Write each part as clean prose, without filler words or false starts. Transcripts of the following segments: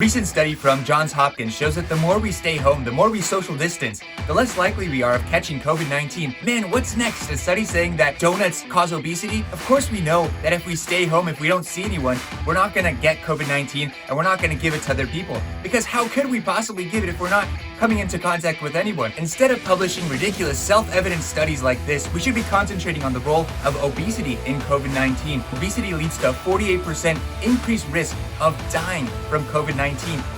Recent study from Johns Hopkins shows that the more we stay home, the more we social distance, the less likely we are of catching COVID-19. Man, what's next? A study saying that donuts cause obesity? Of course we know that if we stay home, if we don't see anyone, we're not gonna get COVID-19 and we're not gonna give it to other people. Because how could we possibly give it if we're not coming into contact with anyone? Instead of publishing ridiculous self-evident studies like this, we should be concentrating on the role of obesity in COVID-19. Obesity leads to a 48% increased risk of dying from COVID-19.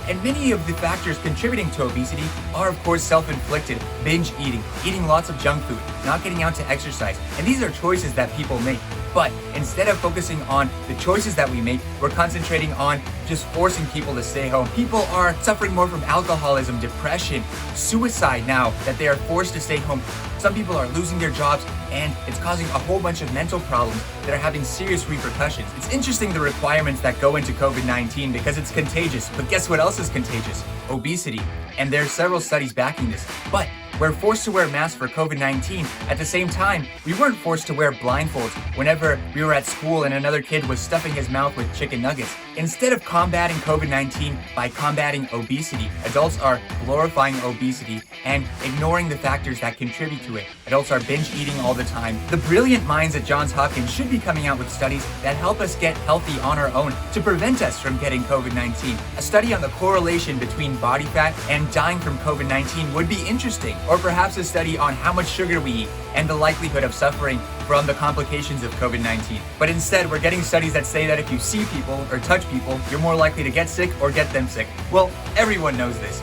And many of the factors contributing to obesity are, of course, self-inflicted: binge eating, eating lots of junk food, not getting out to exercise. And these are choices that people make. But instead of focusing on the choices that we make, we're concentrating on just forcing people to stay home. People are suffering more from alcoholism, depression, suicide now that they are forced to stay home. Some people are losing their jobs, and it's causing a whole bunch of mental problems that are having serious repercussions. It's interesting the requirements that go into COVID-19 because it's contagious. But guess what else is contagious? Obesity. And there are several studies backing this. But we're forced to wear masks for COVID-19. At the same time, we weren't forced to wear blindfolds whenever we were at school and another kid was stuffing his mouth with chicken nuggets. Instead of combating COVID-19 by combating obesity, adults are glorifying obesity and ignoring the factors that contribute to it. Adults are binge eating all the time. The brilliant minds at Johns Hopkins should be coming out with studies that help us get healthy on our own to prevent us from getting COVID-19. A study on the correlation between body fat and dying from COVID-19 would be interesting. Or perhaps a study on how much sugar we eat and the likelihood of suffering from the complications of COVID-19. But instead, we're getting studies that say that if you see people or touch people, you're more likely to get sick or get them sick. Well, everyone knows this.